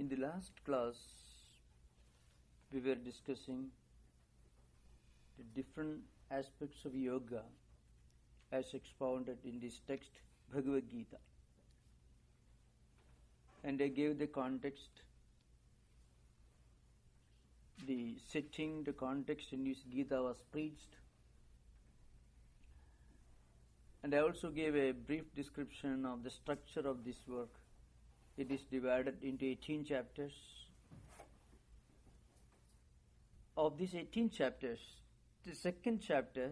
In the last class, we were discussing the different aspects of yoga as expounded in this text, Bhagavad Gita. And I gave the context, the setting, the context in which Gita was preached. And I also gave a brief description of the structure of this work. It is divided into 18 chapters. Of these 18 chapters, the second chapter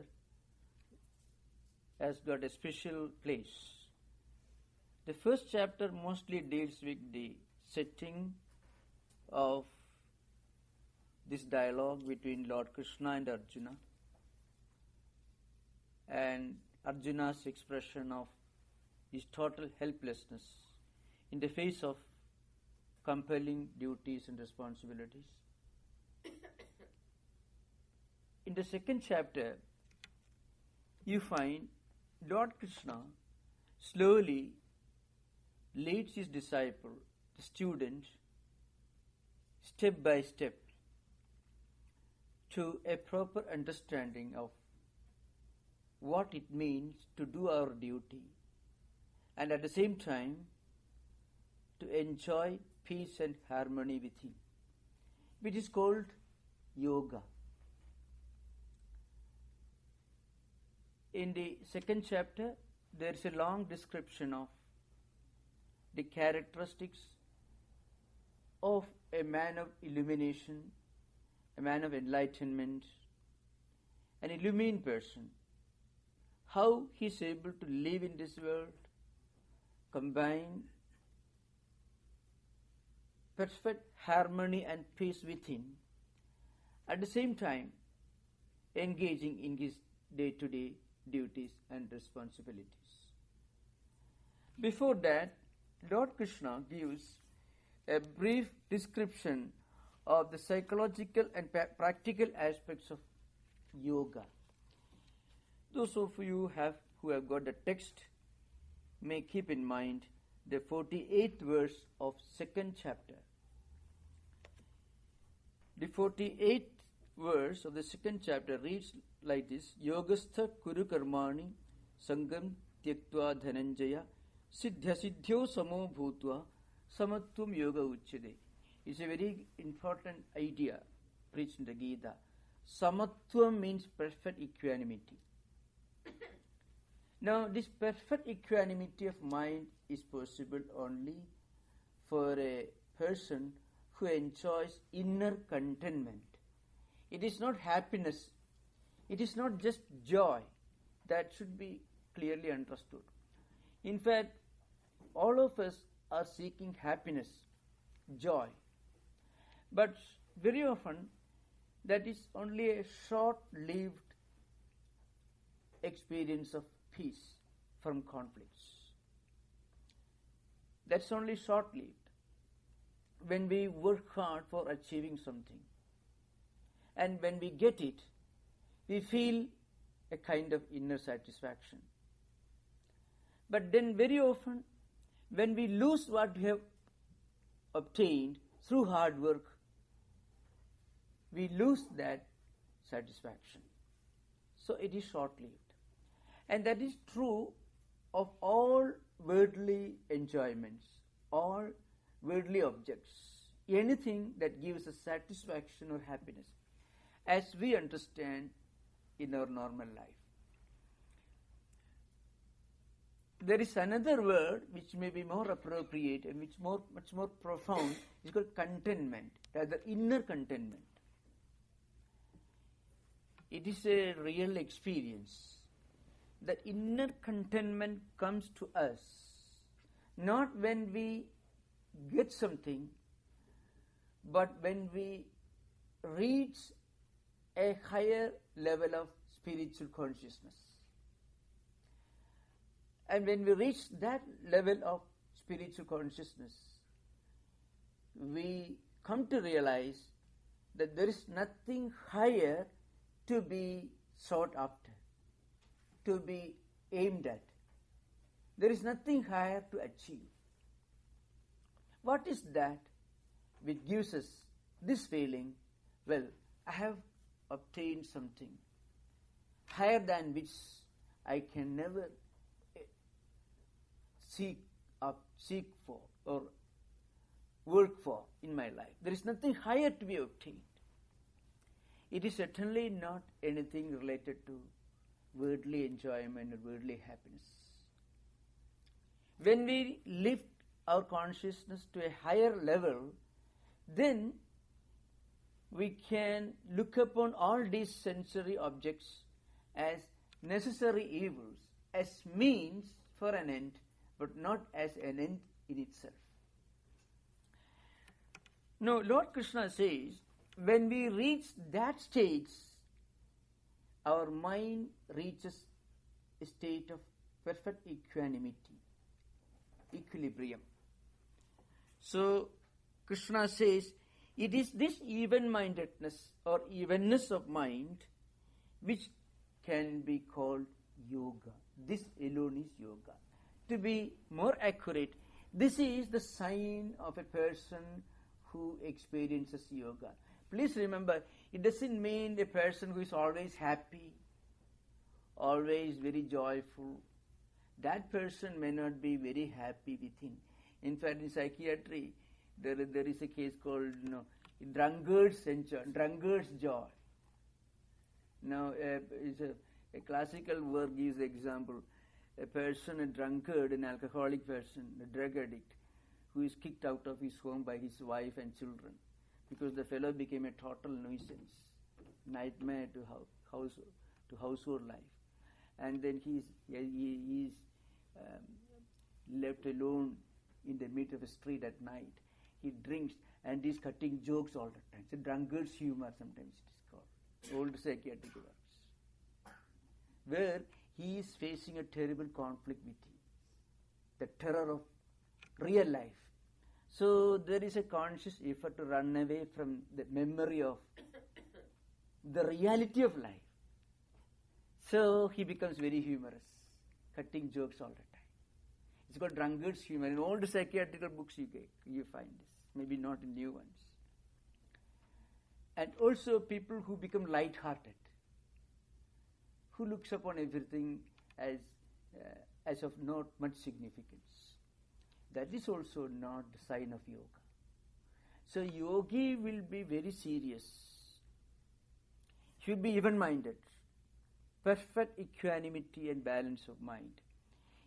has got a special place. The first chapter mostly deals with the setting of this dialogue between Lord Krishna and Arjuna, and Arjuna's expression of his total helplessness in the face of compelling duties and responsibilities. In the second chapter, you find Lord Krishna slowly leads his disciple, the student, step by step to a proper understanding of what it means to do our duty, and at the same time to enjoy peace and harmony with him, which is called yoga. In the second chapter, there is a long description of the characteristics of a man of illumination, a man of enlightenment, an illumined person, how he is able to live in this world, combine perfect harmony and peace within, at the same time engaging in his day-to-day duties and responsibilities. Before that, Lord Krishna gives a brief description of the psychological and practical aspects of yoga. Those of you who have got the text may keep in mind the 48th verse of second chapter. The 48th verse of the second chapter reads like this: Yogastha kuru karmani sangam tyaktva dhananjaya siddhya siddhyo samo bhutva samatvam yoga uchyate. It's a very important idea preached in the Gita. Samatvam means perfect equanimity. Now, this perfect equanimity of mind is possible only for a person who enjoys inner contentment. It is not happiness. It is not just joy. That should be clearly understood. In fact, all of us are seeking happiness, joy. But very often, that is only a short-lived experience of peace from conflicts. That's only short-lived. When we work hard for achieving something, and when we get it, we feel a kind of inner satisfaction. But then very often, when we lose what we have obtained through hard work, we lose that satisfaction. So it is short-lived. And that is true of all worldly enjoyments, all worldly objects, anything that gives us satisfaction or happiness, as we understand in our normal life. There is another word which may be more appropriate and much more profound. It's called contentment, rather inner contentment. It is a real experience. The inner contentment comes to us not when we get something, but when we reach a higher level of spiritual consciousness. And when we reach that level of spiritual consciousness, we come to realize that there is nothing higher to be sought after, to be aimed at. There is nothing higher to achieve. What is that? which gives us this feeling, well, I have obtained something higher than which I can never seek for or work for in my life. There is nothing higher to be obtained. It is certainly not anything related to worldly enjoyment or worldly happiness. When we lift our consciousness to a higher level, then we can look upon all these sensory objects as necessary evils, as means for an end, but not as an end in itself. No, Lord Krishna says, when we reach that stage, our mind reaches a state of perfect equanimity, equilibrium. So, Krishna says, it is this even-mindedness or evenness of mind which can be called yoga. This alone is yoga. To be more accurate, this is the sign of a person who experiences yoga. Please remember, it doesn't mean a person who is always happy, always very joyful. That person may not be very happy within. In fact, in psychiatry, there is a case called drunkard's joy. Now, a classical work gives the example. A person, a drunkard, an alcoholic person, a drug addict, who is kicked out of his home by his wife and children because the fellow became a total nuisance, nightmare to household life. And then he is left alone in the middle of a street at night. He drinks and is cutting jokes all the time. It's a drunkard's humor, sometimes it is called. Old psychiatric works. Where he is facing a terrible conflict with him. The terror of real life. So there is a conscious effort to run away from the memory of the reality of life. So he becomes very humorous, cutting jokes all the time. It's called drunkard's humor. In all the psychiatrical books you find this, maybe not in new ones. And also people who become light-hearted, who looks upon everything as of not much significance. That is also not the sign of yoga. So yogi will be very serious. He will be even-minded, perfect equanimity and balance of mind.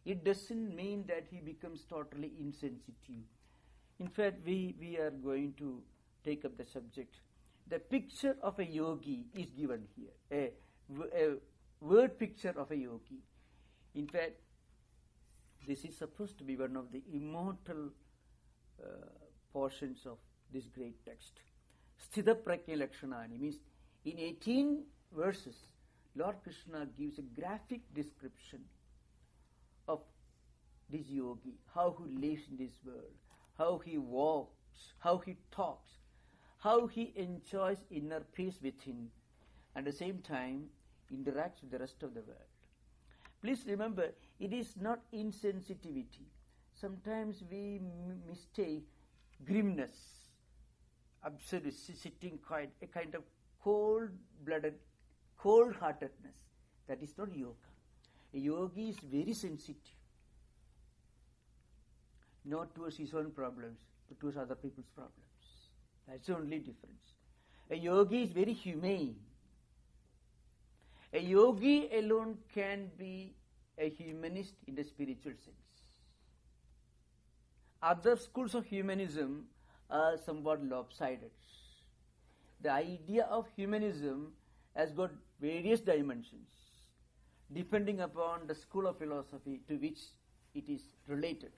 It doesn't mean that he becomes totally insensitive. In fact, we are going to take up the subject. The picture of a yogi is given here, a word picture of a yogi. In fact, this is supposed to be one of the immortal portions of this great text. Sthita Prajna Lakshanani means in 18 verses, Lord Krishna gives a graphic description of this yogi, how he lives in this world, how he walks, how he talks, how he enjoys inner peace within, and at the same time interacts with the rest of the world. Please remember, it is not insensitivity. Sometimes we mistake grimness, absolute sitting quiet, a kind of cold-blooded, cold-heartedness. That is not yoga. A yogi is very sensitive, not towards his own problems, but towards other people's problems. That's the only difference. A yogi is very humane. A yogi alone can be a humanist in the spiritual sense. Other schools of humanism are somewhat lopsided. The idea of humanism has got various dimensions, depending upon the school of philosophy to which it is related.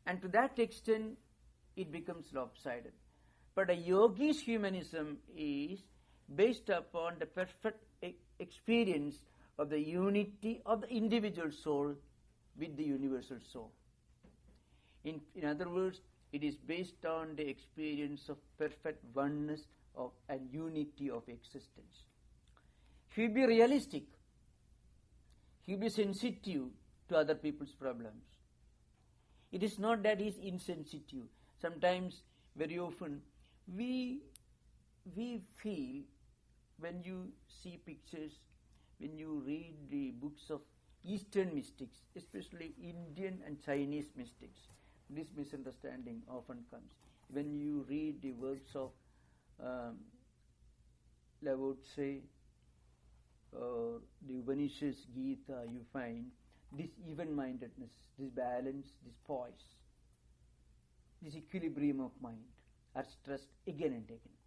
And to that extent, it becomes lopsided. But a yogi's humanism is based upon the perfect experience of the unity of the individual soul with the universal soul. In other words, it is based on the experience of perfect oneness and unity of existence. He will be realistic. He will be sensitive to other people's problems. It is not that he is insensitive. Sometimes very often we feel, when you see pictures, when you read the books of Eastern mystics, especially Indian and Chinese mystics, this misunderstanding often comes. When you read the works of Lao Tse or the Upanishads, Gita, you find this even-mindedness, this balance, this poise, this equilibrium of mind are stressed again and again.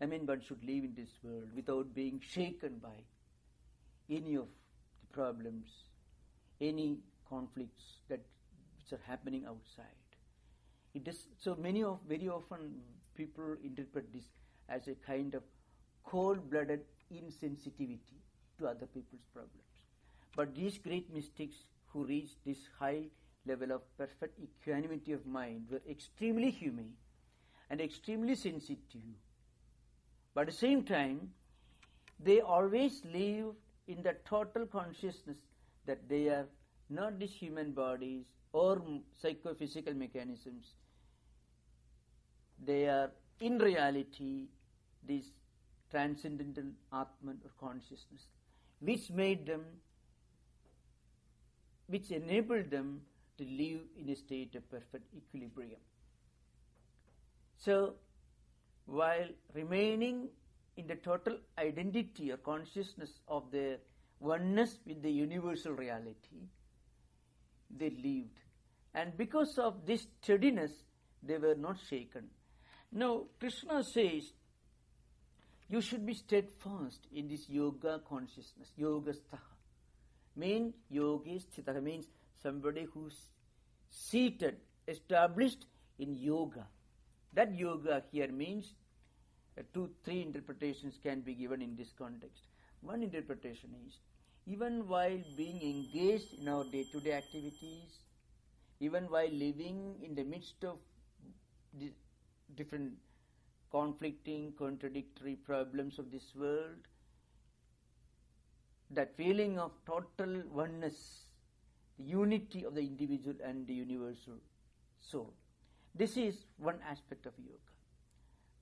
I mean, one should live in this world without being shaken by any of the problems, any conflicts which are happening outside. It is so very often people interpret this as a kind of cold-blooded insensitivity to other people's problems. But these great mystics who reached this high level of perfect equanimity of mind were extremely humane and extremely sensitive. But at the same time, they always lived in the total consciousness that they are not these human bodies or psychophysical mechanisms. They are in reality this transcendental Atman or consciousness, which enabled them to live in a state of perfect equilibrium. So, while remaining in the total identity or consciousness of their oneness with the universal reality, they lived. And because of this steadiness, they were not shaken. Now, Krishna says, you should be steadfast in this yoga consciousness, yogastaha. Means yogi sthitaha means somebody who's seated, established in yoga. That yoga here means 2-3 interpretations can be given in this context. One interpretation is, even while being engaged in our day-to-day activities, even while living in the midst of different conflicting, contradictory problems of this world, that feeling of total oneness, the unity of the individual and the universal soul. This is one aspect of yoga.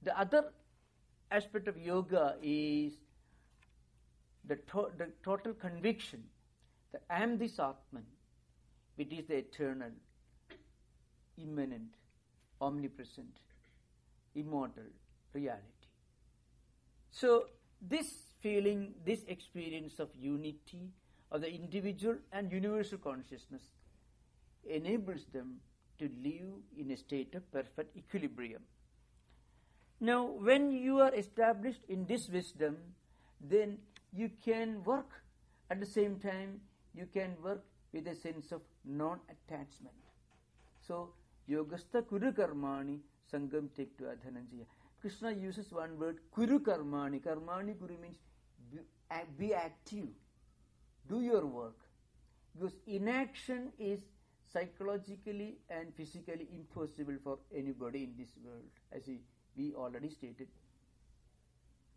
The other aspect of yoga is the total conviction that I am this Atman, which is the eternal, immanent, omnipresent, immortal reality. So this feeling, this experience of unity of the individual and universal consciousness enables them to live in a state of perfect equilibrium. Now, when you are established in this wisdom, then you can work at the same time, you can work with a sense of non-attachment. So, yogastha kuru karmani sangam tektva dhananjaya. Krishna uses one word, kuru karmani. Karmani kuru means be active, do your work. Because inaction is psychologically and physically impossible for anybody in this world, as we already stated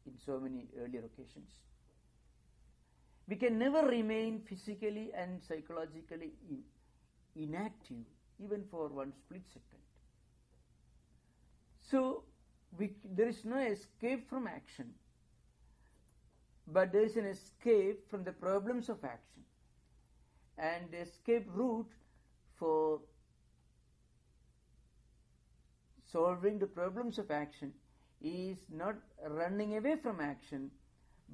in so many earlier occasions. We can never remain physically and psychologically inactive, even for one split second. So, there is no escape from action, but there is an escape from the problems of action. And the escape route for solving the problems of action is not running away from action,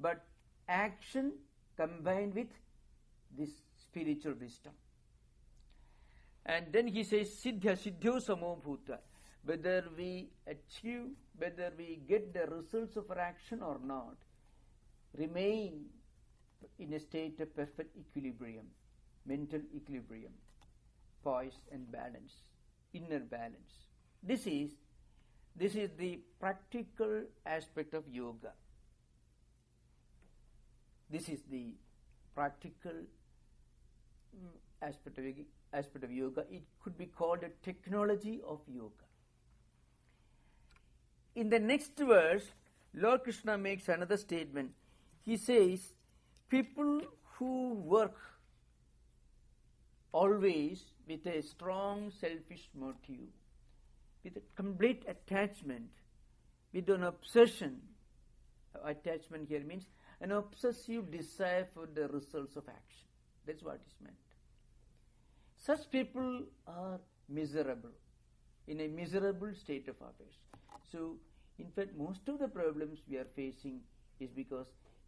but action combined with this spiritual wisdom. And then he says, Siddhya Siddhyo Samo Bhuta. Whether we achieve, whether we get the results of our action or not, remain in a state of perfect equilibrium, mental equilibrium, poise and balance, inner balance. This is the practical aspect of yoga. This is the practical aspect of yoga. It could be called a technology of yoga. In the next verse, Lord Krishna makes another statement. He says, people who work always with a strong selfish motive, with a complete attachment, with an obsession. Attachment here means an obsessive desire for the results of action. That's what is meant. Such people are miserable, in a miserable state of affairs. So, in fact, most of the problems we are facing is because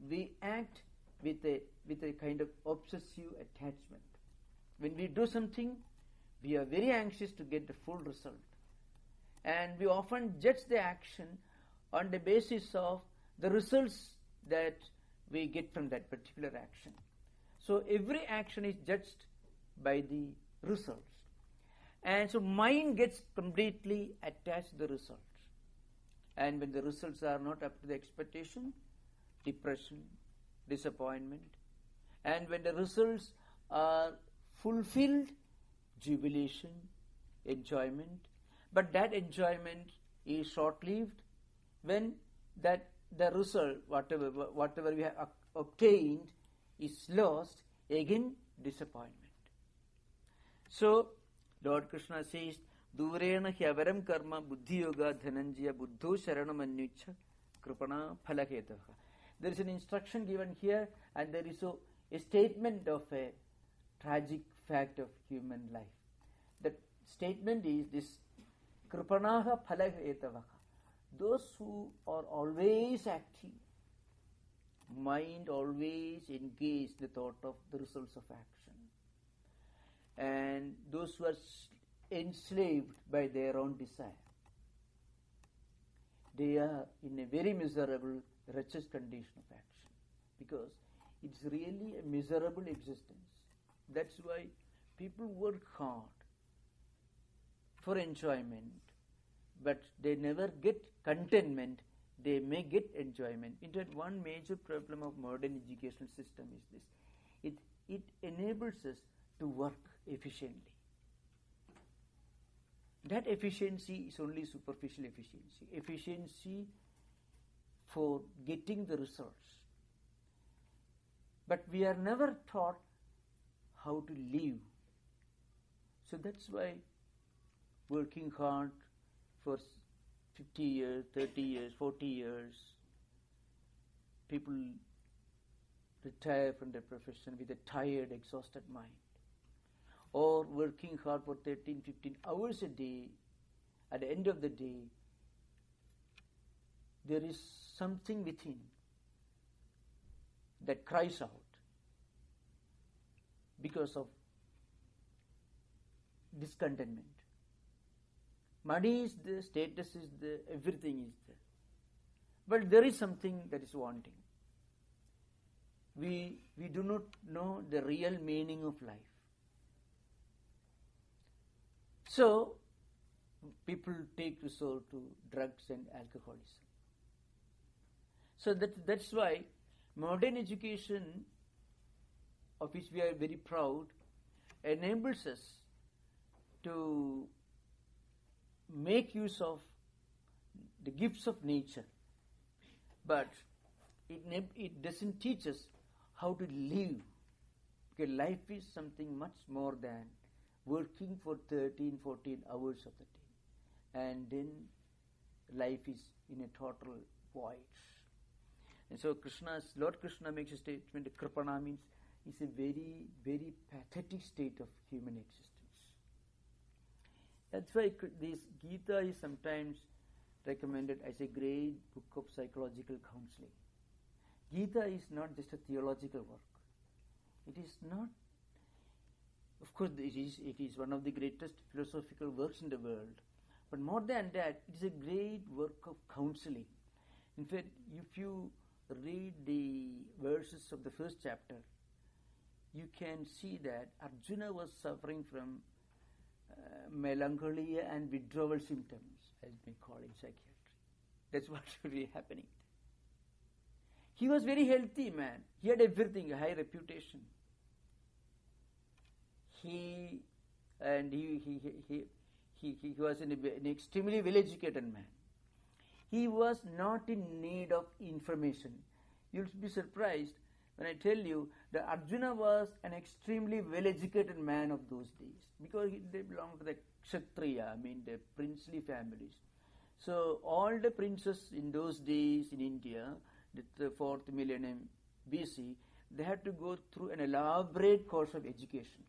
we act with a kind of obsessive attachment. When we do something, we are very anxious to get the full result. And we often judge the action on the basis of the results that we get from that particular action. So every action is judged by the results. And so mind gets completely attached to the results. And when the results are not up to the expectation, depression, disappointment. And when the results are fulfilled, jubilation, enjoyment. But that enjoyment is short-lived. When that the result, whatever we have obtained, is lost, again disappointment. So Lord Krishna says, Durena hyavaram karma buddhi yoga dhananjaya buddho sharanamanyucha kripana phalaketavaha. There is an instruction given here, and there is a statement of a tragic fact of human life. The statement is this: kripanaha phalaketavaha. Those who are always active, mind always engaged in the thought of the results of action, and those who are enslaved by their own desire, they are in a very miserable, wretched condition of action, because it's really a miserable existence. That's why people work hard for enjoyment, but they never get contentment. They may get enjoyment. In fact, one major problem of modern educational system is this: it enables us to work efficiently. That efficiency is only superficial efficiency. Efficiency for getting the results. But we are never taught how to live. So that's why working hard for 50 years, 30 years, 40 years, people retire from their profession with a tired, exhausted mind. Or working hard for 13, 15 hours a day, at the end of the day, there is something within that cries out because of discontentment. Money is there, status is there, everything is there. But there is something that is wanting. We do not know the real meaning of life. So, people take resort to drugs and alcoholism. So that's why modern education, of which we are very proud, enables us to make use of the gifts of nature. But it doesn't teach us how to live. Because life is something much more than working for 13, 14 hours of the day. And then life is in a total void. And so Lord Krishna makes a statement, kripana means it's a very, very pathetic state of human existence. That's why this Gita is sometimes recommended as a great book of psychological counseling. Gita is not just a theological work. It is not. Of course, it is one of the greatest philosophical works in the world. But more than that, it is a great work of counseling. In fact, if you read the verses of the first chapter, you can see that Arjuna was suffering from melancholy and withdrawal symptoms, as we call in psychiatry. That's what should be happening. He was very healthy man. He had everything, a high reputation. He was an extremely well-educated man. He was not in need of information. You'll be surprised when I tell you that Arjuna was an extremely well-educated man of those days, because they belonged to the Kshatriya, the princely families. So all the princes in those days in India, the 4th millennium BC, they had to go through an elaborate course of education.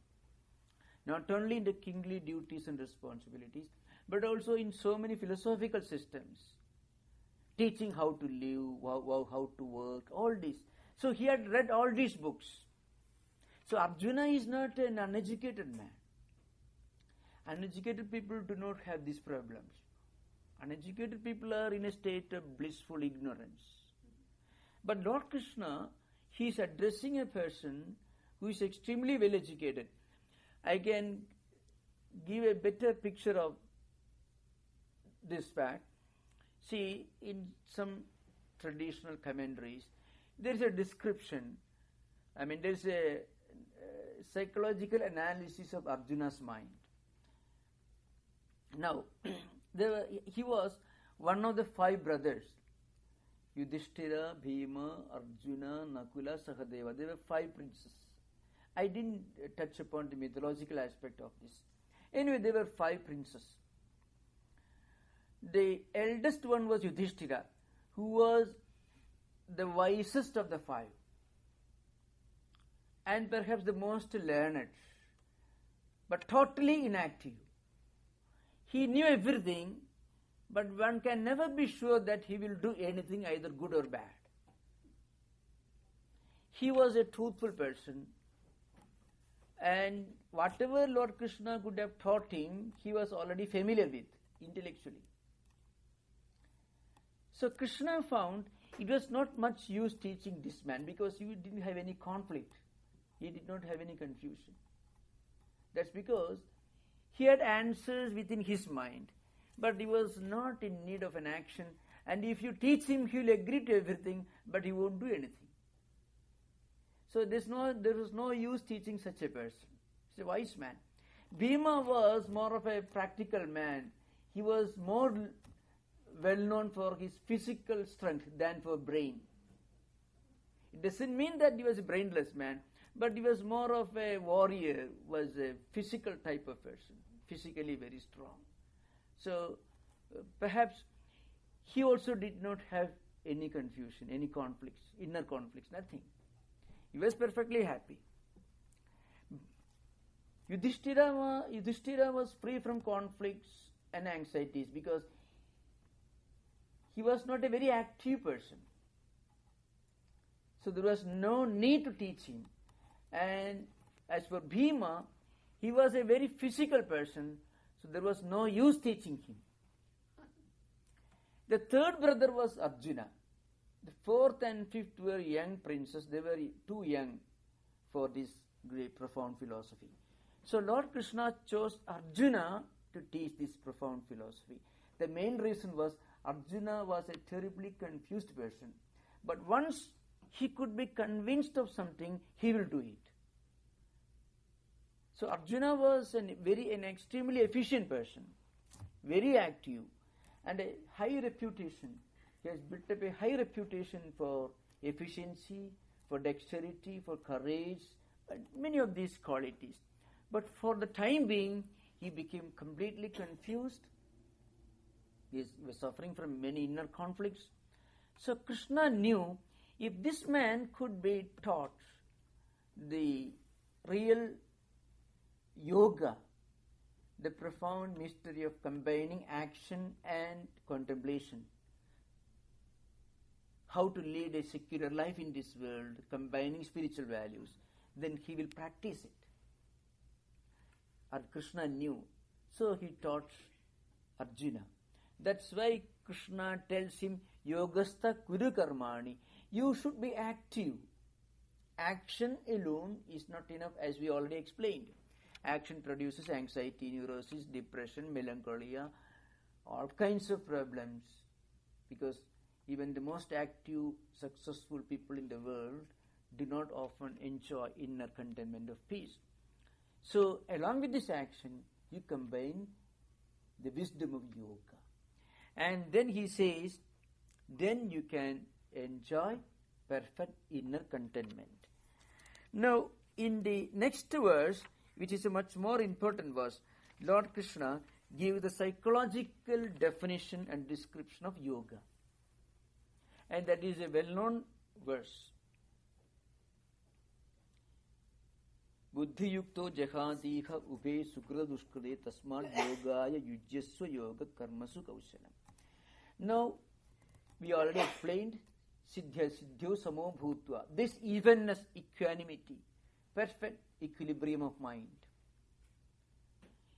Not only in the kingly duties and responsibilities, but also in so many philosophical systems, teaching how to live, how to work, all this. So he had read all these books. So Arjuna is not an uneducated man. Uneducated people do not have these problems. Uneducated people are in a state of blissful ignorance. But Lord Krishna, he is addressing a person who is extremely well educated. I can give a better picture of this fact. See, in some traditional commentaries, there is a description, there is a psychological analysis of Arjuna's mind. Now, he was one of the 5 brothers, Yudhishthira, Bhima, Arjuna, Nakula, Sahadeva. There were 5 princes. I didn't touch upon the mythological aspect of this. Anyway, there were 5 princes. The eldest one was Yudhishthira, who was the wisest of the 5, and perhaps the most learned, but totally inactive. He knew everything, but one can never be sure that he will do anything either good or bad. He was a truthful person, and whatever Lord Krishna could have taught him, he was already familiar with intellectually. So Krishna found it was not much use teaching this man, because he didn't have any conflict. He did not have any confusion. That's because he had answers within his mind, but he was not in need of an action. And if you teach him, he will agree to everything, but he won't do anything. So there was no use teaching such a person. He's a wise man. Bhima was more of a practical man. He was more well known for his physical strength than for brain. It doesn't mean that he was a brainless man, but he was more of a warrior, was a physical type of person, physically very strong. So perhaps he also did not have any confusion, any conflicts, inner conflicts, nothing. He was perfectly happy. Yudhishthira was free from conflicts and anxieties, because he was not a very active person. So there was no need to teach him. And as for Bhima, he was a very physical person, so there was no use teaching him. The 3rd brother was Arjuna. The 4th and 5th were young princes. They were too young for this great profound philosophy. So Lord Krishna chose Arjuna to teach this profound philosophy. The main reason was Arjuna was a terribly confused person. But once he could be convinced of something, he will do it. So Arjuna was an extremely efficient person, very active, and a high reputation. He has built up a high reputation for efficiency, for dexterity, for courage, and many of these qualities. But for the time being, he became completely confused. He was suffering from many inner conflicts. So Krishna knew if this man could be taught the real yoga, the profound mystery of combining action and contemplation, how to lead a secular life in this world, combining spiritual values, then he will practice it. And Krishna knew, so he taught Arjuna. That's why Krishna tells him, Yogastha Kuru Karmani. You should be active. Action alone is not enough, as we already explained. Action produces anxiety, neurosis, depression, melancholia, all kinds of problems, because even the most active, successful people in the world do not often enjoy inner contentment of peace. So along with this action, you combine the wisdom of yoga. And then he says, then you can enjoy perfect inner contentment. Now, in the next verse, which is a much more important verse, Lord Krishna gives the psychological definition and description of yoga. And that is a well-known verse. Buddhi yukto jahatiha ube sukra dushkrade tasmad yogaya yujyasva yoga karmasu kaushalam. Now, we already explained siddhya siddhyo samo bhutva. This evenness, equanimity, perfect equilibrium of mind.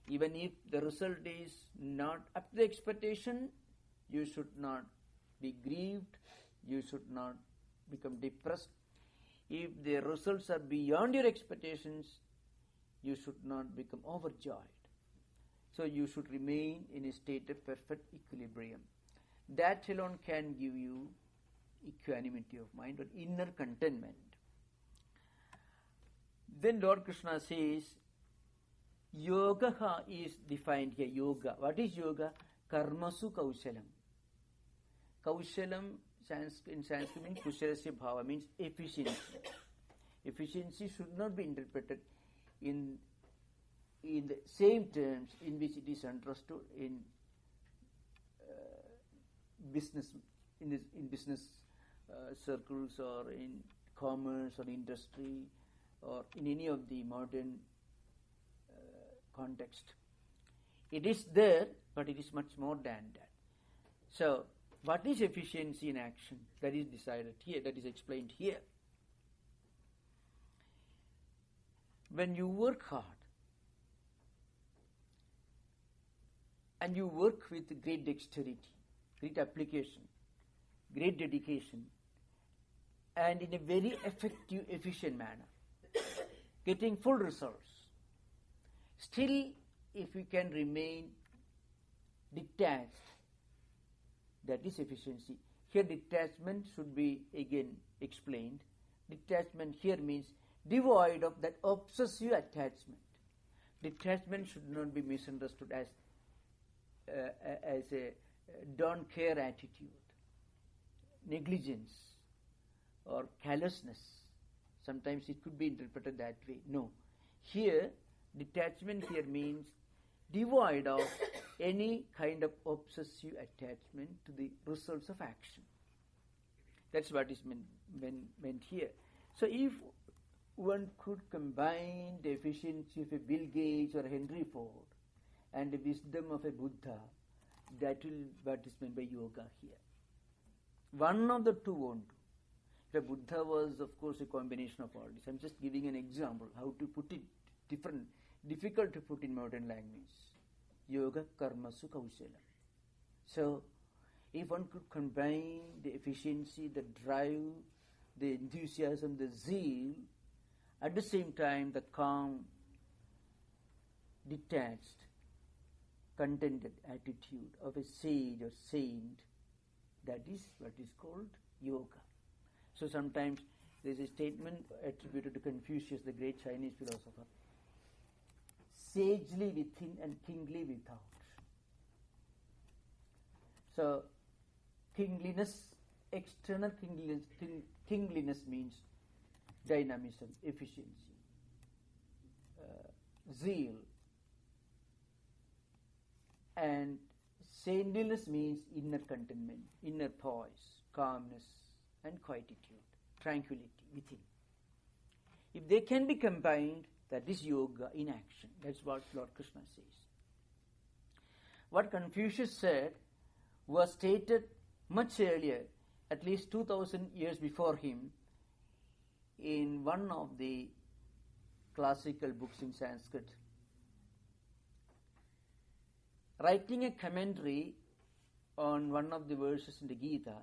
Even if the result is not up to the expectation, you should not be grieved, you should not become depressed. If the results are beyond your expectations, you should not become overjoyed. So you should remain in a state of perfect equilibrium. That alone can give you equanimity of mind or inner contentment. Then Lord Krishna says, yoga is defined here. Yoga. What is yoga? Karmasu kaushalam. Kaushalam in Sanskrit means kushalasya bhava, means efficiency. Efficiency should not be interpreted in the same terms in which it is understood in business, in business circles, or in commerce or industry, or in any of the modern context. It is there, but it is much more than that. So, what is efficiency in action? That is decided here, that is explained here. When you work hard and you work with great dexterity, great application, great dedication, and in a very effective, efficient manner, getting full results, still if we can remain detached, that is efficiency. Here detachment should be again explained. Detachment here means devoid of that obsessive attachment. Detachment should not be misunderstood as a don't care attitude, negligence, or callousness. Sometimes it could be interpreted that way. No. Here, detachment here means devoid of any kind of obsessive attachment to the results of action. That's what is meant here. So if one could combine the efficiency of a Bill Gates or Henry Ford and the wisdom of a Buddha, that will be what is meant by yoga here. One of the two won't do. The Buddha was, of course, a combination of all this. I'm just giving an example how to put it difficult to put in modern language. Yoga karmasu kaushalam. So, if one could combine the efficiency, the drive, the enthusiasm, the zeal, at the same time the calm, detached, contented attitude of a sage or saint, that is what is called yoga. So sometimes there is a statement attributed to Confucius, the great Chinese philosopher: sagely within and kingly without. So kingliness, external kingliness means dynamism, efficiency, zeal, and saintliness means inner contentment, inner poise, calmness, and quietude, tranquility within. If they can be combined, that is yoga in action. That's what Lord Krishna says. What Confucius said was stated much earlier, at least 2000 years before him, in one of the classical books in Sanskrit. Writing a commentary on one of the verses in the Gita,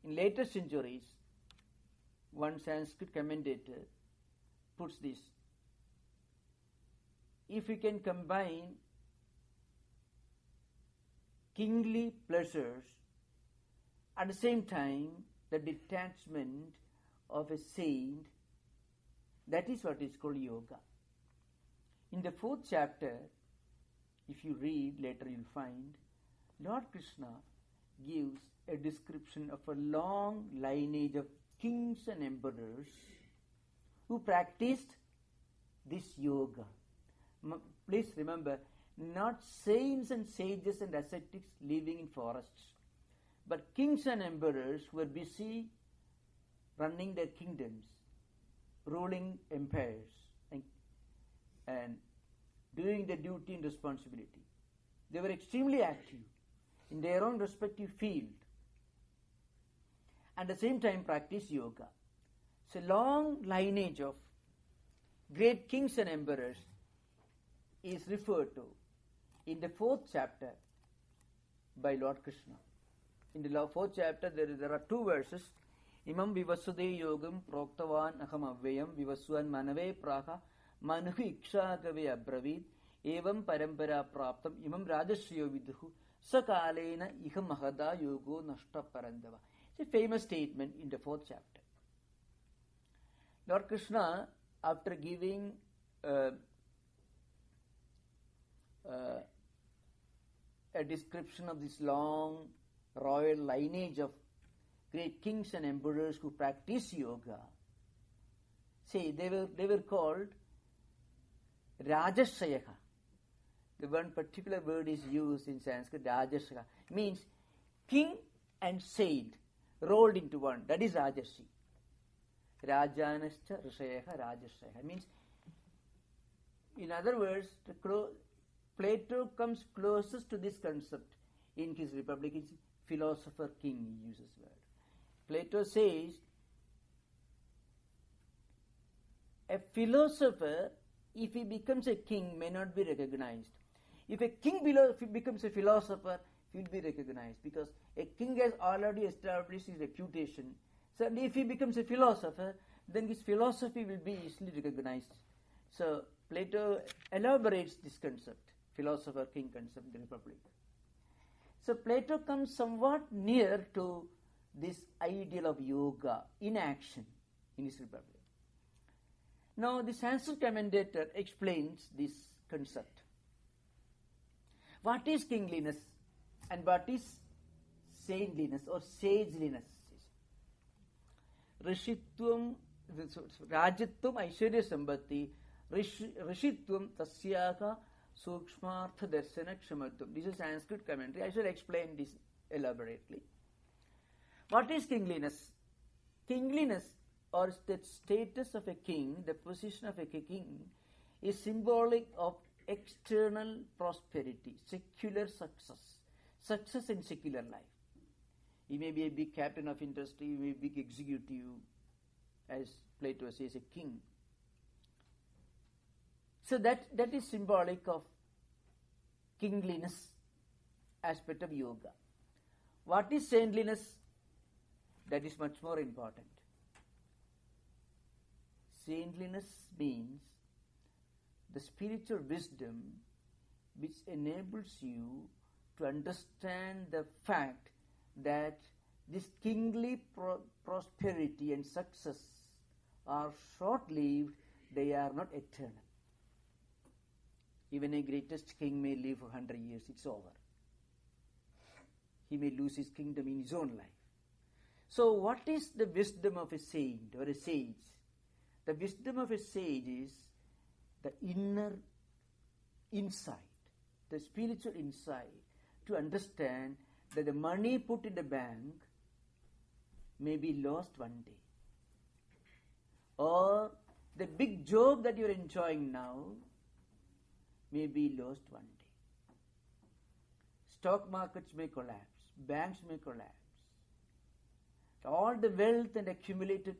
in later centuries, one Sanskrit commentator puts this: if we can combine kingly pleasures at the same time the detachment of a saint, that is what is called yoga. In the 4th chapter, if you read later, you'll find Lord Krishna gives a description of a long lineage of kings and emperors who practiced this yoga. Please remember, not saints and sages and ascetics living in forests, but kings and emperors who were busy running their kingdoms, ruling empires, and doing their duty and responsibility. They were extremely active in their own respective field, and at the same time practice yoga. So long lineage of great kings and emperors is referred to in the 4th chapter by Lord Krishna. In the 4th chapter there are 2 verses. Imam vivasude yogam proktavan aham avyayam vivaswan manave praha manuhi ikshagave abravid evam parampara praptam imam rajashriyo viduhu sakalena iham mahada yogo nashta parandava. It's a famous statement in the 4th chapter. Lord Krishna, after giving a description of this long royal lineage of great kings and emperors who practice yoga, say they were called Rajashayaka. The one particular word is used in Sanskrit, Rajashaya, means king and saint rolled into one. That is Rajarshi. Rajanascha Rishayaka Rajashaya means, in other words, Plato comes closest to this concept in his Republic. It's philosopher king, he uses word. Plato says a philosopher, if he becomes a king, may not be recognized. If a king becomes a philosopher, he will be recognized, because a king has already established his reputation. So if he becomes a philosopher, then his philosophy will be easily recognized. So Plato elaborates this concept, philosopher-king concept in the Republic. So Plato comes somewhat near to this ideal of yoga in action in his Republic. Now the Sanskrit commentator explains this concept. What is kingliness and what is saintliness or sageliness? Rishitvam, Rajitvam, Aishwarya Sambhati, Rishitvam, Tasyaka, Sukshmartha Darsana Kshamatvam. This is Sanskrit commentary. I shall explain this elaborately. What is kingliness? Kingliness, or the status of a king, the position of a king, is symbolic of external prosperity, secular success in secular life. He may be a big captain of industry, he may be a big executive, as Plato says, a king. So that is symbolic of kingliness aspect of yoga. What is saintliness? That is much more important. Saintliness means the spiritual wisdom which enables you to understand the fact that this kingly prosperity and success are short-lived, they are not eternal. Even a greatest king may live for 100 years, it's over. He may lose his kingdom in his own life. So what is the wisdom of a saint or a sage? The wisdom of a sage is the inner insight, the spiritual insight to understand that the money put in the bank may be lost one day. Or the big job that you're enjoying now may be lost one day. Stock markets may collapse, banks may collapse. All the wealth and accumulated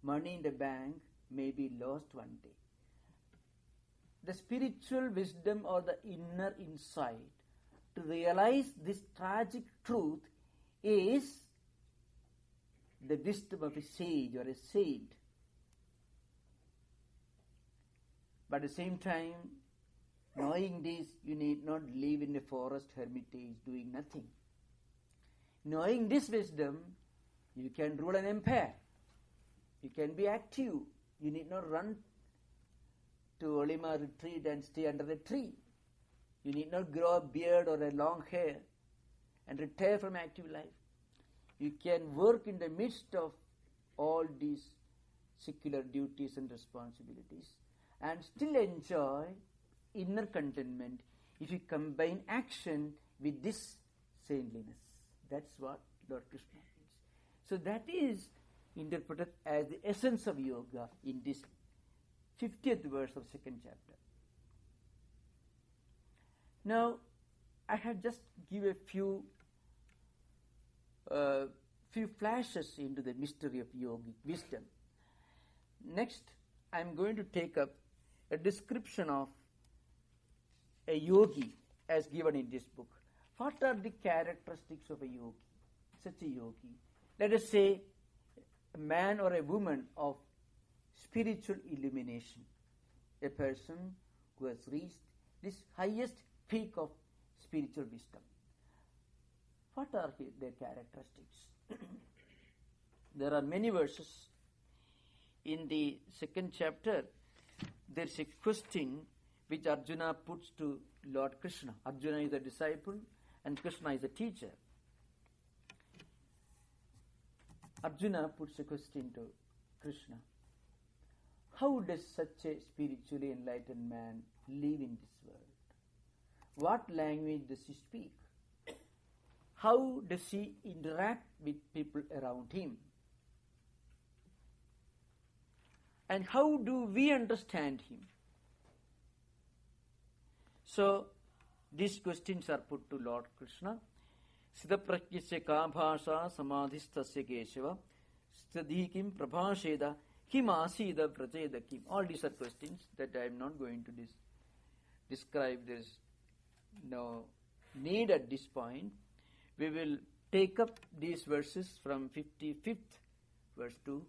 money in the bank may be lost one day. The spiritual wisdom or the inner insight to realize this tragic truth is the wisdom of a sage or a saint. But at the same time, knowing this, you need not live in a forest hermitage doing nothing. Knowing this wisdom, you can rule an empire. You can be active. You need not run to Olima retreat and stay under a tree. You need not grow a beard or a long hair and retire from active life. You can work in the midst of all these secular duties and responsibilities, and still enjoy inner contentment if you combine action with this saintliness. That's what Lord Krishna means. So that is interpreted as the essence of yoga in this 50th verse of 2nd chapter. Now, I have just give a few flashes into the mystery of yogic wisdom. Next, I am going to take up a description of a yogi as given in this book. What are the characteristics of a yogi, such a yogi? Let us say a man or a woman of spiritual illumination, a person who has reached this highest peak of spiritual wisdom. What are their characteristics? There are many verses. In the 2nd chapter, there is a question which Arjuna puts to Lord Krishna. Arjuna is a disciple and Krishna is a teacher. Arjuna puts a question to Krishna. How does such a spiritually enlightened man live in this world? What language does he speak? How does he interact with people around him? And how do we understand him? So, these questions are put to Lord Krishna. Siddhaprakyasya ka bhasha samadhistasya keshava stadhikim prabhasheda kim asida prachedakim. All these are questions that I am not going to describe. There is no need at this point. We will take up these verses from 55th verse to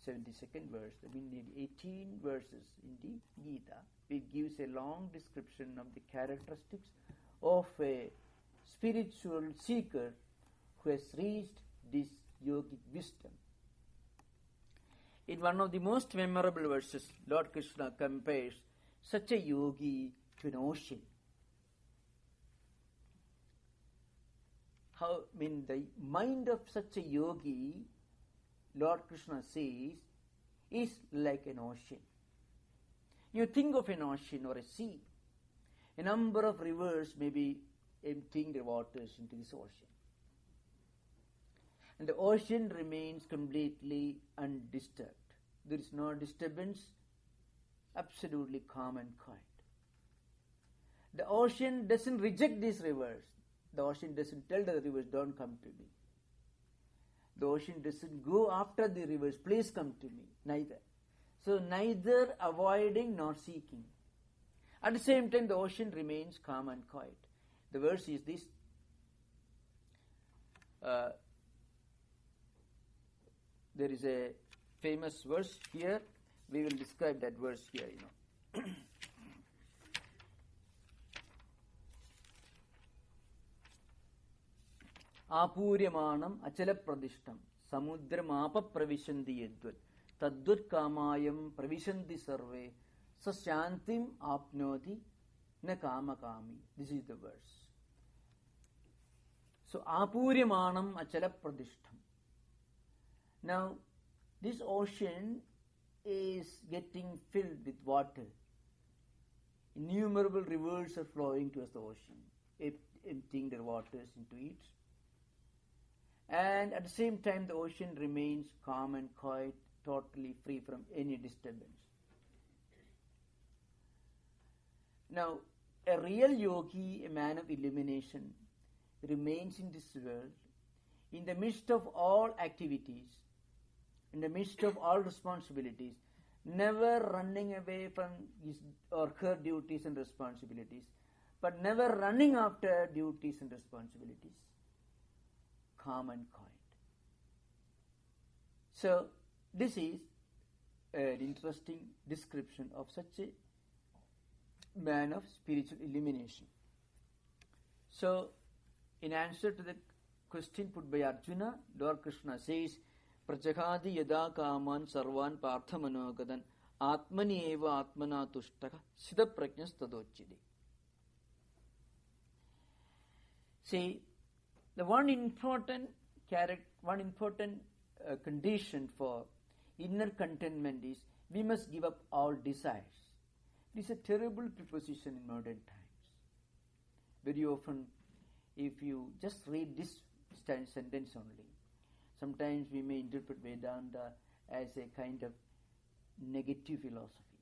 72nd verse. We need 18 verses in the Gita, which gives a long description of the characteristics of a spiritual seeker who has reached this yogic wisdom. In one of the most memorable verses, Lord Krishna compares such a yogi to an ocean. The mind of such a yogi, Lord Krishna says, is like an ocean. You think of an ocean or a sea. A number of rivers may be emptying their waters into this ocean. And the ocean remains completely undisturbed. There is no disturbance, absolutely calm and quiet. The ocean doesn't reject these rivers. The ocean doesn't tell the rivers, don't come to me. The ocean doesn't go after the rivers, please come to me. Neither. So neither avoiding nor seeking. At the same time, the ocean remains calm and quiet. The verse is this. There is a famous verse here. We will describe that verse here, Apuryamanam achalapradishtam samudramapa pravishanti yadvat tadvat kamayam pravishanti sarve sasyantim apnoti na kamakami. This is the verse. So apuryamanam achalapradishtam. Now this ocean is getting filled with water. Innumerable rivers are flowing towards the ocean, emptying their waters into it. And at the same time, the ocean remains calm and quiet, totally free from any disturbance. Now, a real yogi, a man of illumination, remains in this world, in the midst of all activities, in the midst of all responsibilities, never running away from his or her duties and responsibilities, but never running after duties and responsibilities. Calm and quiet. So, this is an interesting description of such a man of spiritual illumination. So, in answer to the question put by Arjuna, Lord Krishna says, Prajahadi yada kaman sarvan parthamanogadan atmani eva atmana tushtaka siddha prajnas tadochide. See, the one important condition for inner contentment is we must give up all desires. It is a terrible preposition in modern times. Very often, if you just read this sentence only, sometimes we may interpret Vedanta as a kind of negative philosophy,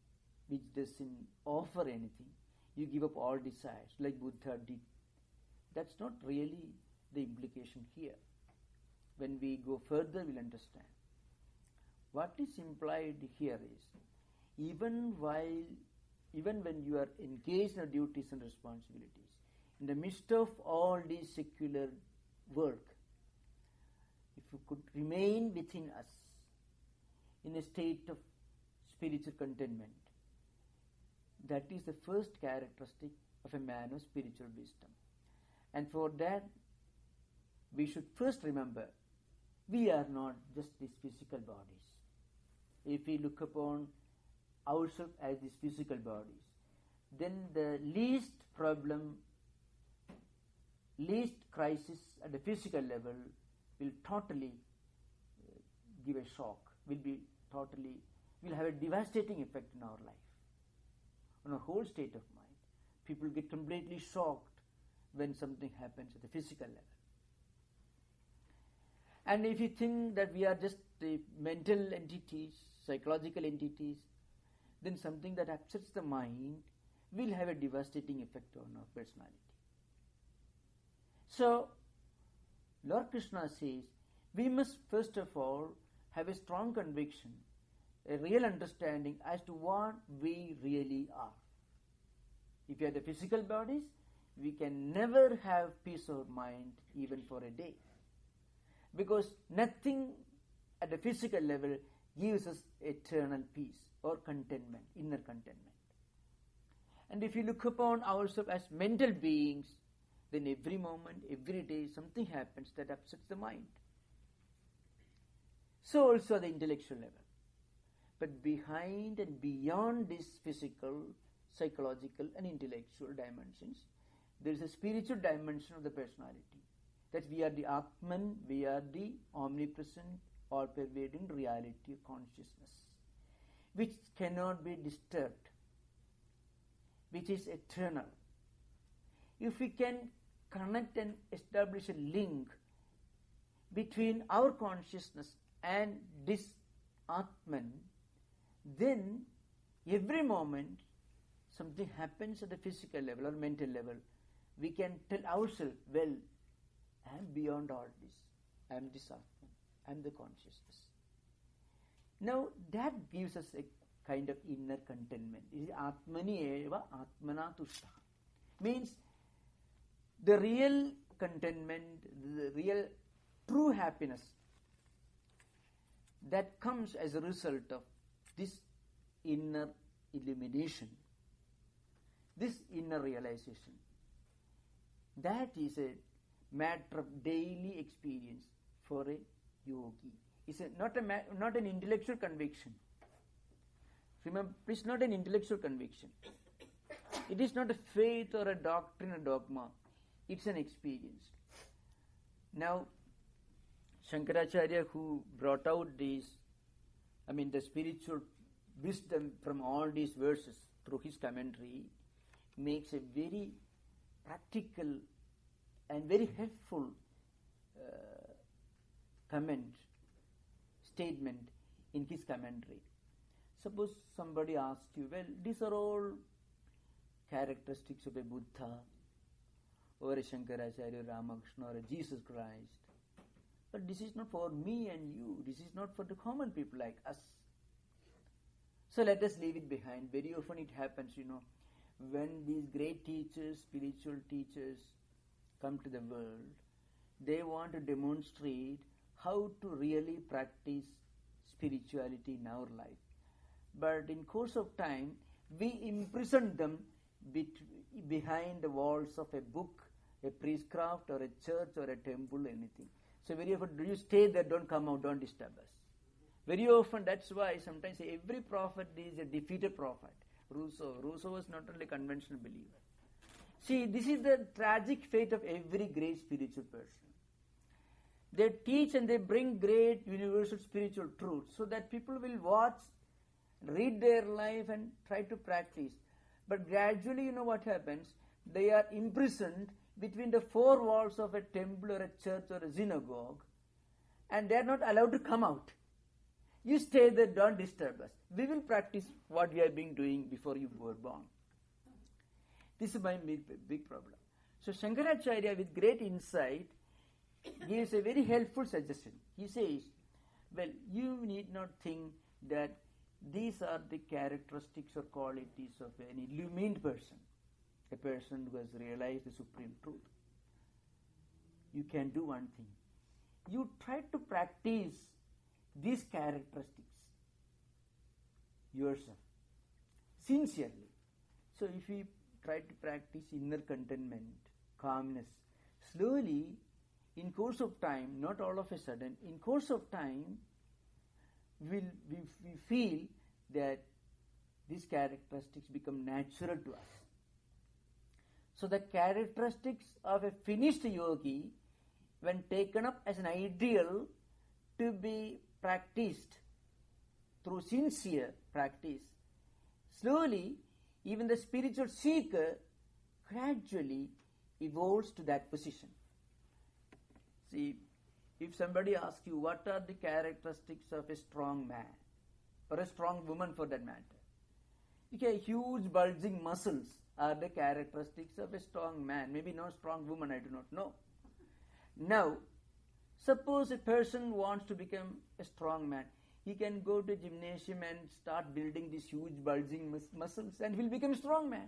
which doesn't offer anything. You give up all desires, like Buddha did. That's not really the implication here. When we go further, we'll understand. What is implied here is, even when you are engaged in duties and responsibilities, in the midst of all this secular work, if you could remain within us in a state of spiritual contentment, that is the first characteristic of a man of spiritual wisdom. And for that, we should first remember, we are not just these physical bodies. If we look upon ourselves as these physical bodies, then the least problem, least crisis at the physical level will totally give a shock, will have a devastating effect in our life, on our whole state of mind. People get completely shocked when something happens at the physical level. And if you think that we are just mental entities, psychological entities, then something that upsets the mind will have a devastating effect on our personality. So, Lord Krishna says, we must first of all have a strong conviction, a real understanding as to what we really are. If we are the physical bodies, we can never have peace of mind even for a day. Because nothing at the physical level gives us eternal peace or contentment, inner contentment. And if you look upon ourselves as mental beings, then every moment, every day, something happens that upsets the mind. So also at the intellectual level. But behind and beyond these physical, psychological and intellectual dimensions, there is a spiritual dimension of the personality. That we are the Atman, we are the omnipresent, all-pervading reality of consciousness, which cannot be disturbed, which is eternal. If we can connect and establish a link between our consciousness and this Atman, then every moment something happens at the physical level or mental level, we can tell ourselves, well, I am beyond all this. I am this Atman. I am the consciousness. Now that gives us a kind of inner contentment. It is Atmani eva Atmana tushta. Means the real contentment, the real true happiness that comes as a result of this inner illumination, this inner realization. That is a matter of daily experience for a yogi. It's not an intellectual conviction. Remember, it's not an intellectual conviction. It is not a faith or a doctrine or dogma. It's an experience. Now, Shankaracharya, who brought out the spiritual wisdom from all these verses through his commentary, makes a very practical and very helpful statement in his commentary. Suppose somebody asks you, well, these are all characteristics of a Buddha or a Shankaracharya, Ramakrishna, or a Jesus Christ. But this is not for me and you. This is not for the common people like us. So let us leave it behind. Very often it happens, when these great teachers, spiritual teachers, come to the world, they want to demonstrate how to really practice spirituality in our life. But in course of time, we imprison them behind the walls of a book, a priestcraft, or a church, or a temple, anything. So very often, do you stay there, don't come out, don't disturb us. Very often, that's why sometimes every prophet is a defeated prophet. Rousseau was not only a conventional believer. See, this is the tragic fate of every great spiritual person. They teach and they bring great universal spiritual truths so that people will watch, read their life and try to practice. But gradually, you know what happens? They are imprisoned between the four walls of a temple or a church or a synagogue, and they are not allowed to come out. You stay there, don't disturb us. We will practice what we have been doing before you were born. This is my big problem. So Shankaracharya, with great insight, gives a very helpful suggestion. He says, well, you need not think that these are the characteristics or qualities of an illumined person, a person who has realized the supreme truth. You can do one thing. You try to practice these characteristics yourself, sincerely. So if we try to practice inner contentment, calmness, slowly, in course of time, not all of a sudden, in course of time, we feel that these characteristics become natural to us. So the characteristics of a finished yogi, when taken up as an ideal to be practiced through sincere practice, slowly even the spiritual seeker gradually evolves to that position. See, if somebody asks you what are the characteristics of a strong man or a strong woman for that matter, okay, huge bulging muscles are the characteristics of a strong man, maybe not strong woman, I do not know. Now, suppose a person wants to become a strong man. He can go to a gymnasium and start building these huge bulging muscles and he will become a strong man.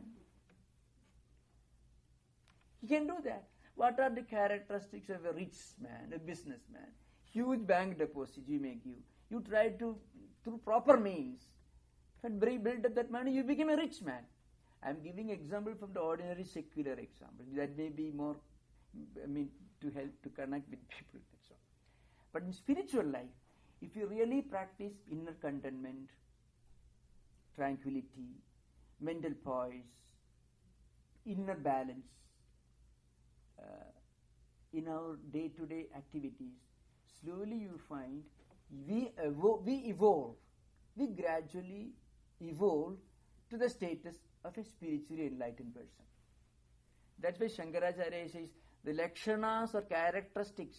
He can do that. What are the characteristics of a rich man, a businessman? Huge bank deposits you may give. You try to, through proper means, and build up that money, you become a rich man. I am giving example from the ordinary secular example. That may be more, to help to connect with people. That's all. But in spiritual life, if you really practice inner contentment, tranquility, mental poise, inner balance, in our day-to-day activities, slowly you find we gradually evolve to the status of a spiritually enlightened person. That's why Shankaracharya says the lakshanas or characteristics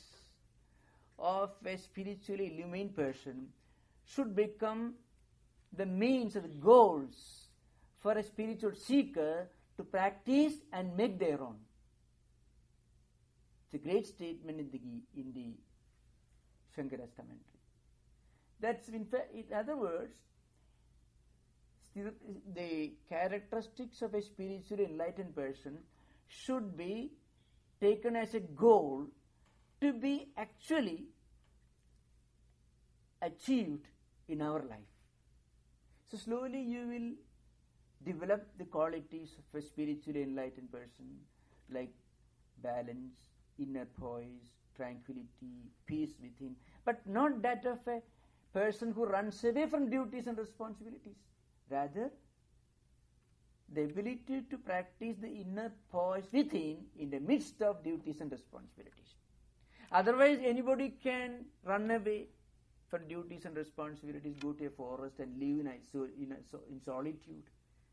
of a spiritually illumined person should become the means or the goals for a spiritual seeker to practice and make their own. It's a great statement in the Shankara's commentary. That's in fact, in other words, the characteristics of a spiritually enlightened person should be taken as a goal to be actually achieved in our life. So slowly you will develop the qualities of a spiritually enlightened person like balance, inner poise, tranquility, peace within, but not that of a person who runs away from duties and responsibilities. Rather, the ability to practice the inner poise within in the midst of duties and responsibilities. Otherwise, anybody can run away from duties and responsibilities, go to a forest and live in solitude.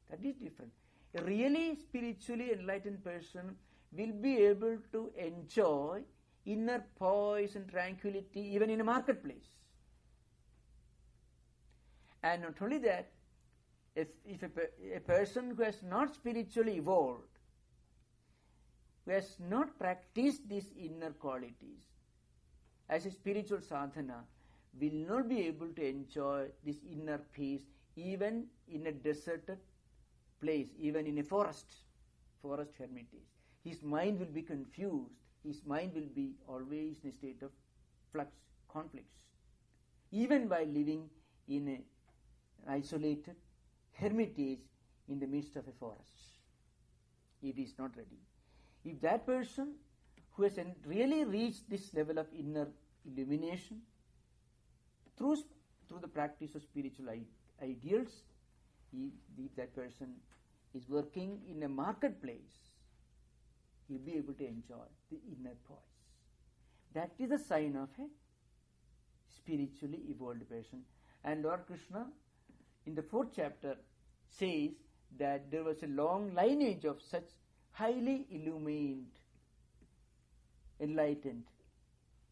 That is different. A really spiritually enlightened person will be able to enjoy inner poise and tranquility even in a marketplace. And not only that, if a person who has not spiritually evolved, who has not practiced these inner qualities as a spiritual sadhana, will not be able to enjoy this inner peace even in a deserted place, even in a forest hermitage. His mind will be confused. His mind will be always in a state of flux, conflicts. Even by living in an isolated hermitage in the midst of a forest, if he is not ready. If that person who has really reached this level of inner illumination through the practice of spiritual ideals, if that person is working in a marketplace, he will be able to enjoy the inner poise. That is a sign of a spiritually evolved person. And Lord Krishna, in the 4th chapter, says that there was a long lineage of such highly illumined, enlightened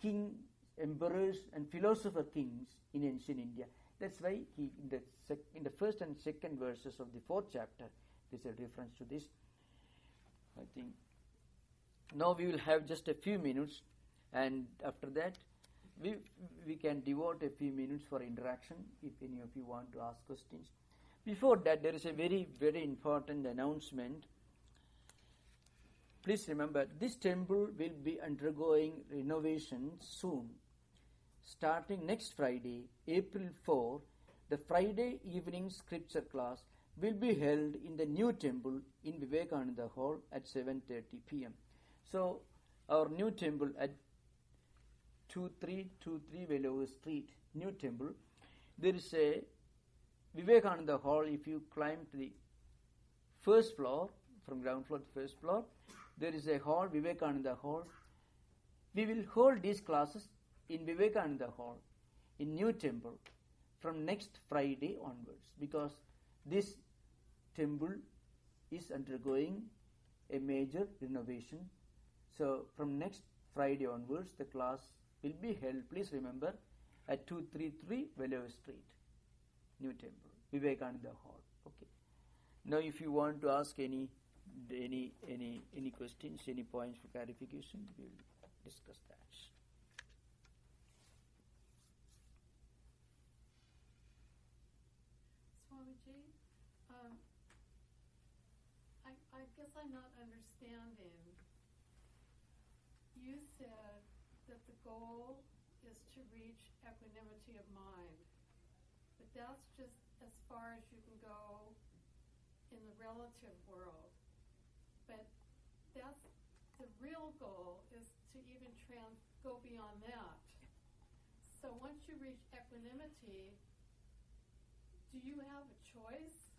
kings, emperors, and philosopher kings in ancient India. That's why he, in the 1st and 2nd verses of the 4th chapter, there's a reference to this. I think now we will have just a few minutes, and after that we can devote a few minutes for interaction if any of you want to ask questions. Before that, there is a very, very important announcement. Please remember, this temple will be undergoing renovation soon. Starting next Friday, April 4, the Friday evening scripture class will be held in the new temple in Vivekananda Hall at 7:30 p.m. So, our new temple at 2323 Belur Street, new temple, there is a Vivekananda Hall. If you climb to the first floor, from ground floor to first floor, there is a hall, Vivekananda Hall. We will hold these classes in Vivekananda Hall, in new temple, from next Friday onwards, because this temple is undergoing a major renovation. So from next Friday onwards, the class will be held, please remember, at 233 Belur Street, new temple, Vivekananda Hall. Okay. Now if you want to ask any questions, any points for clarification, we will discuss that. Swamiji, I guess I'm not understanding. You said that the goal is to reach equanimity of mind, but that's just as far as you can go in the relative world. But that's the real goal, is to even go beyond that. So once you reach equanimity, do you have a choice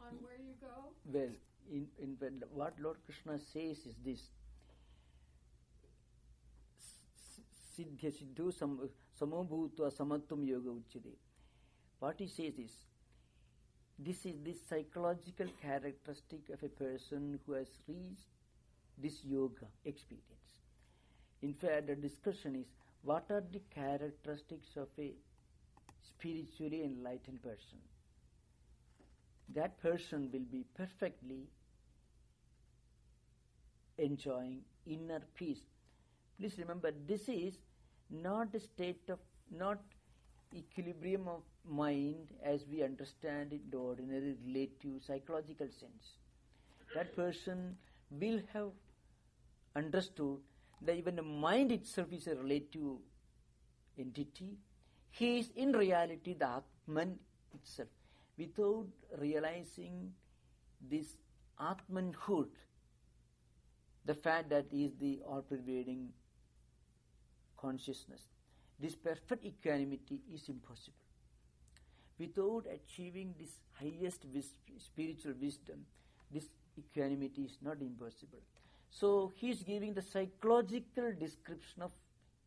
on where you go? Well, in what Lord Krishna says is this: Siddhya siddhu samobhutva samatvam yoga uchyate. What he says is, this is the psychological characteristic of a person who has reached this yoga experience. In fact, the discussion is, what are the characteristics of a spiritually enlightened person? That person will be perfectly enjoying inner peace. Please remember, this is not a state of, not equilibrium of mind as we understand it in the ordinary relative psychological sense. That person will have understood that even the mind itself is a relative entity. He is in reality the Atman itself. Without realizing this Atmanhood, the fact that he is the all-pervading consciousness, this perfect equanimity is impossible. Without achieving this highest spiritual wisdom, this equanimity is not impossible. So he is giving the psychological description of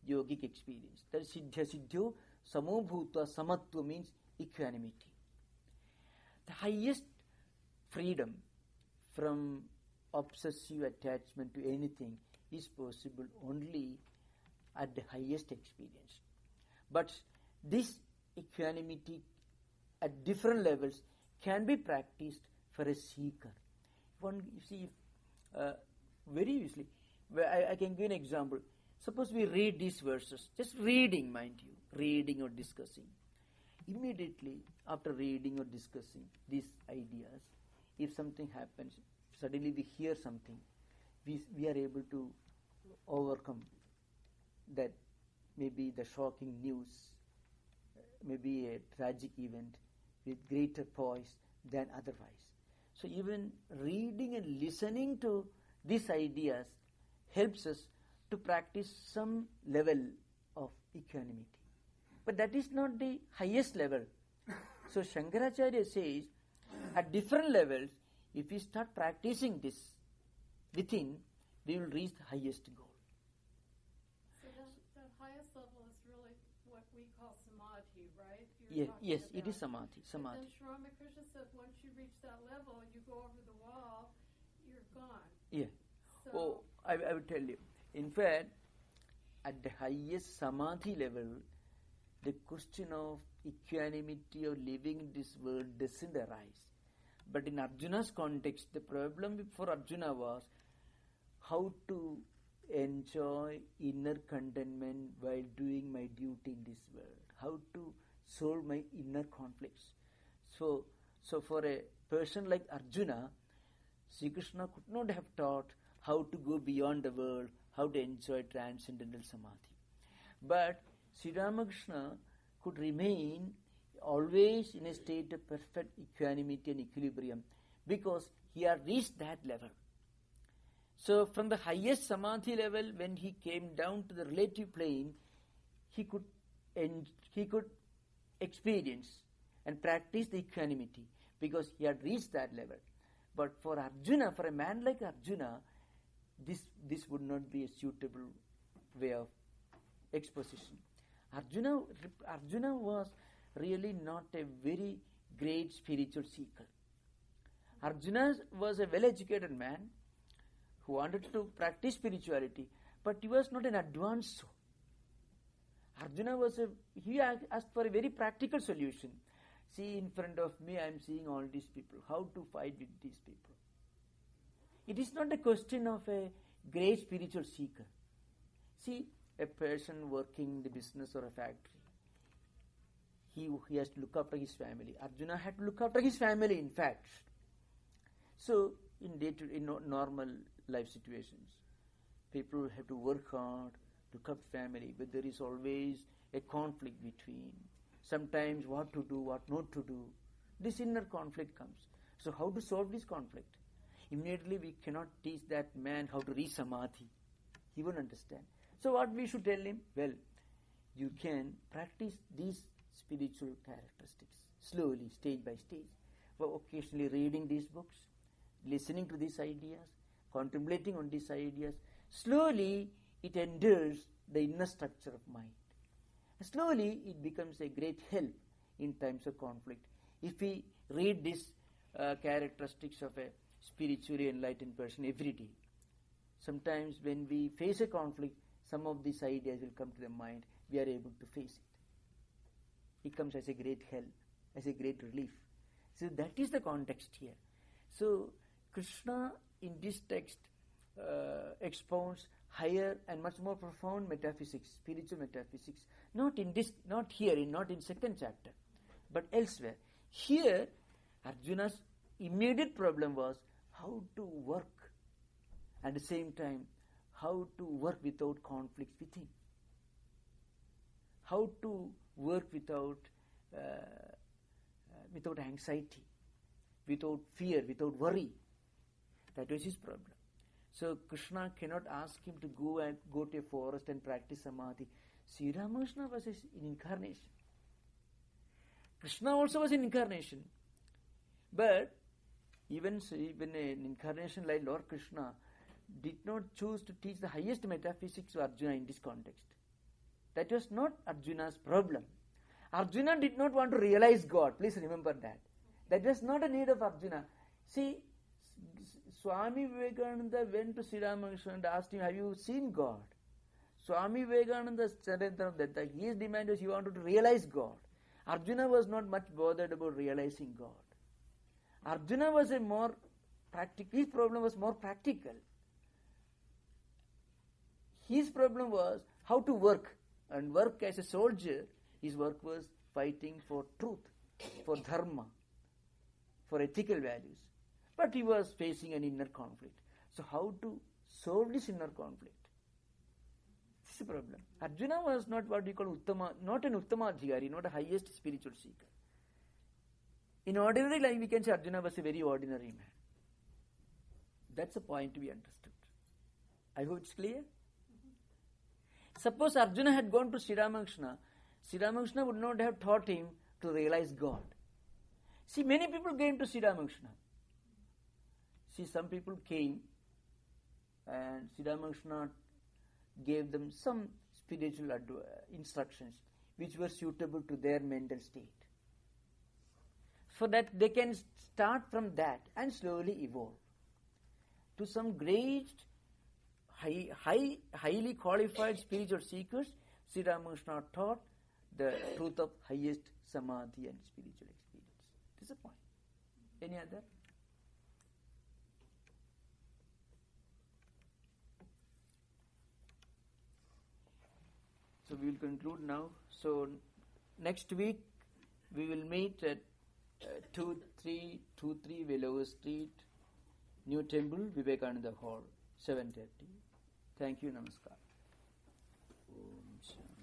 yogic experience. That is siddhya siddhyo samobhutva samatva, means equanimity. The highest freedom from obsessive attachment to anything is possible only at the highest experience. But this equanimity at different levels can be practiced for a seeker. One, you see, very easily, I can give an example. Suppose we read these verses, just reading, mind you, reading or discussing. Immediately after reading or discussing these ideas, if something happens, suddenly we hear something, we are able to overcome that, maybe the shocking news, maybe a tragic event, with greater poise than otherwise. So even reading and listening to these ideas helps us to practice some level of equanimity. But that is not the highest level. So Shankaracharya says, at different levels, if we start practicing this within, we will reach the highest goal. right? You're talking Yes, about. it is samadhi. But Samadhi. then Sri Ramakrishna said once you reach that level, you go over the wall, you're gone. Yeah. So, I will tell you. In fact, at the highest samadhi level, the question of equanimity of living in this world doesn't arise. But in Arjuna's context, the problem for Arjuna was how to enjoy inner contentment while doing my duty in this world, how to solve my inner conflicts. So for a person like Arjuna, Sri Krishna could not have taught how to go beyond the world, how to enjoy transcendental samadhi. But Sri Ramakrishna could remain always in a state of perfect equanimity and equilibrium because he had reached that level. So from the highest samadhi level, when he came down to the relative plane, he could experience and practice the equanimity because he had reached that level. But for Arjuna, for a man like Arjuna, this would not be a suitable way of exposition. Arjuna was really not a very great spiritual seeker. Arjuna was a well-educated man who wanted to practice spirituality, but he was not an advanced soul. Arjuna he asked for a very practical solution. See, in front of me, I am seeing all these people. How to fight with these people? It is not a question of a great spiritual seeker. See, a person working in the business or a factory, he has to look after his family. Arjuna had to look after his family, in fact. So, in normal life situations, people have to work hard to look after family, but there is always a conflict between. Sometimes what to do, what not to do. This inner conflict comes. So how to solve this conflict? Immediately we cannot teach that man how to reach samadhi. He won't understand. So what we should tell him? Well, you can practice these spiritual characteristics slowly, stage by stage. For occasionally reading these books, listening to these ideas, contemplating on these ideas. Slowly it enters the inner structure of mind. Slowly it becomes a great help in times of conflict. If we read these characteristics of a spiritually enlightened person every day, sometimes when we face a conflict, some of these ideas will come to the mind. We are able to face it. It comes as a great help, as a great relief. So that is the context here. So Krishna in this text expounds higher and much more profound metaphysics, spiritual metaphysics, not in second chapter, but elsewhere. Here, Arjuna's immediate problem was how to work, at the same time, how to work without conflicts within, how to work without anxiety, without fear, without worry. That was his problem. So Krishna cannot ask him to go to a forest and practice samadhi. Sri Ramakrishna was an incarnation. Krishna also was an incarnation. But even an incarnation like Lord Krishna did not choose to teach the highest metaphysics to Arjuna in this context. That was not Arjuna's problem. Arjuna did not want to realize God. Please remember that. That was not a need of Arjuna. See, Swami Vivekananda went to Sri Ramakrishna and asked him, have you seen God? Swami Vivekananda said that his demand was he wanted to realize God. Arjuna was not much bothered about realizing God. Arjuna was his problem was more practical. His problem was how to work, and work as a soldier. His work was fighting for truth, for dharma, for ethical values. But he was facing an inner conflict. So how to solve this inner conflict? This is the problem. Arjuna was not what we call uttama, not an uttamadhikari, not a highest spiritual seeker. In ordinary life, we can say Arjuna was a very ordinary man. That's the point to be understood. I hope it's clear. Suppose Arjuna had gone to Sri Ramakrishna would not have taught him to realize God. See, many people came to Sri Ramakrishna. See, some people came and Sri Ramakrishna gave them some spiritual instructions. which were suitable to their mental state. So that they can start from that and slowly evolve to some great, highly qualified spiritual seekers. Sri Ramakrishna taught the truth of highest samadhi and spiritual experience. This is the point. Any other? So we will conclude now. So next week we will meet at 2323 Velour Street, New Temple, Vivekananda Hall, 7:30. Thank you. Namaskar. Om Shanti.